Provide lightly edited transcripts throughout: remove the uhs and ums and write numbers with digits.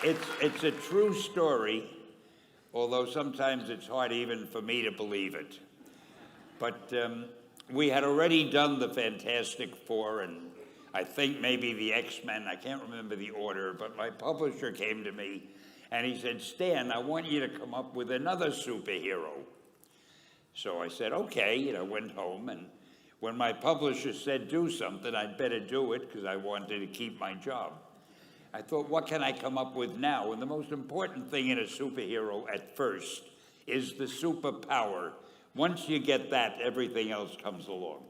It's a true story, although sometimes it's hard even for me to believe it. But we had already done the Fantastic Four and I think maybe the X-Men, I can't remember the order, but my publisher came to me and he said, Stan, I want you to come up with another superhero. So I said, okay, went home, and when my publisher said do something, I'd better do it because I wanted to keep my job. I thought, what can I come up with now? And the most important thing in a superhero at first is the superpower. Once you get that, everything else comes along.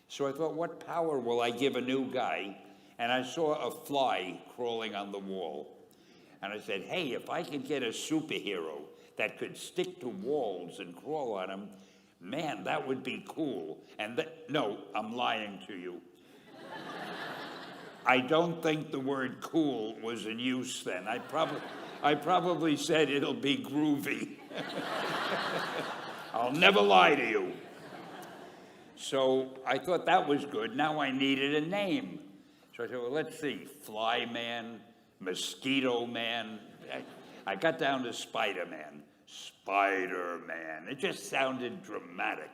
So I thought, what power will I give a new guy? And I saw a fly crawling on the wall. And I said, hey, if I could get a superhero that could stick to walls and crawl on them, man, that would be cool. And no, I'm lying to you. I don't think the word cool was in use then. I probably said it'll be groovy. I'll never lie to you. So I thought that was good. Now I needed a name. So I said, well, let's see, Fly Man, Mosquito Man. I got down to Spider-Man. Spider-Man. It just sounded dramatic.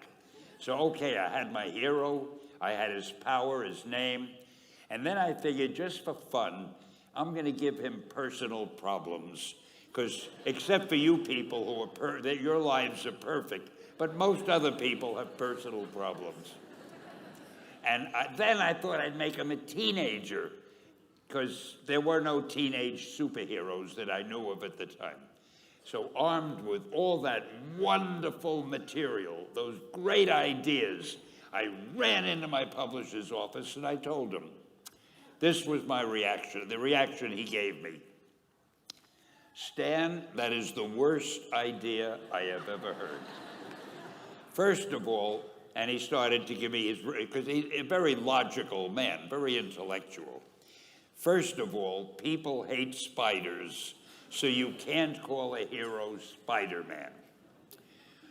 So, okay, I had my hero. I had his power, his name. And then I figured, just for fun, I'm going to give him personal problems. Because except for you people who that your lives are perfect, but most other people have personal problems. And then I thought I'd make him a teenager, because there were no teenage superheroes that I knew of at the time. So armed with all that wonderful material, those great ideas, I ran into my publisher's office and I told him. This was my reaction, the reaction he gave me. Stan, that is the worst idea I have ever heard. First of all, and he started to give me his, because he's a very logical man, very intellectual. First of all, people hate spiders, so you can't call a hero Spider-Man.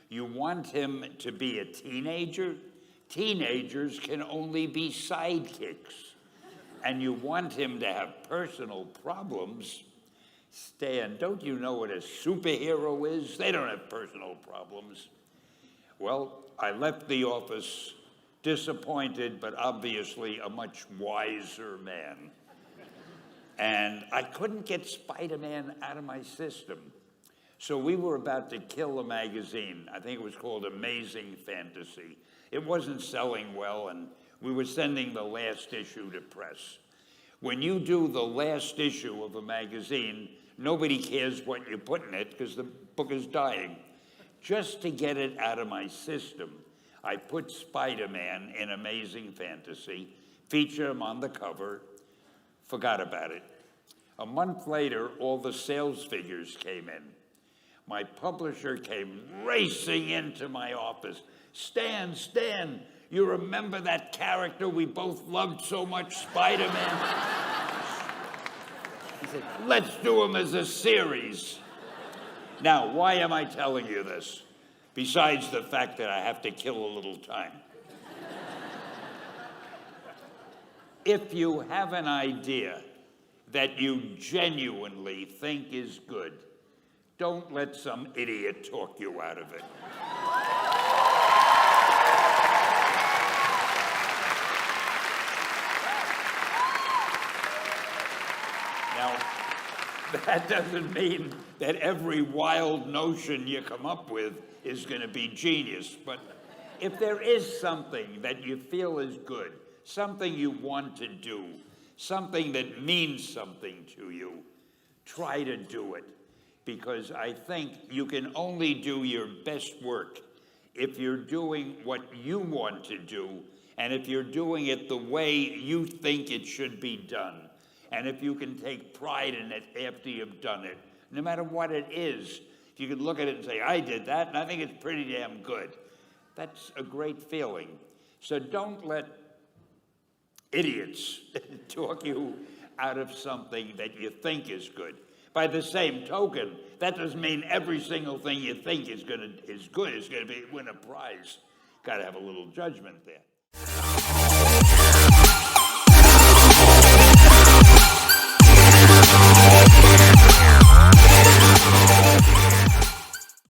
You want him to be a teenager? Teenagers can only be sidekicks. And you want him to have personal problems? Stan, don't you know what a superhero is? They don't have personal problems. Well, I left the office disappointed, but obviously a much wiser man. And I couldn't get Spider-Man out of my system. So we were about to kill a magazine. I think it was called Amazing Fantasy. It wasn't selling well, and we were sending the last issue to press. When you do the last issue of a magazine, nobody cares what you put in it because the book is dying. Just to get it out of my system, I put Spider-Man in Amazing Fantasy, featured him on the cover, forgot about it. A month later, all the sales figures came in. My publisher came racing into my office. Stan, you remember that character we both loved so much, Spider-Man? He said, let's do him as a series. Now, why am I telling you this? Besides the fact that I have to kill a little time. If you have an idea that you genuinely think is good, don't let some idiot talk you out of it. Now, that doesn't mean that every wild notion you come up with is going to be genius, but if there is something that you feel is good, something you want to do, something that means something to you, try to do it. Because I think you can only do your best work if you're doing what you want to do, and if you're doing it the way you think it should be done. And if you can take pride in it after you've done it, no matter what it is, if you can look at it and say, I did that, and I think it's pretty damn good. That's a great feeling. So don't let idiots talk you out of something that you think is good. By the same token, that doesn't mean every single thing you think is good is going to win a prize. Got to have a little judgment there.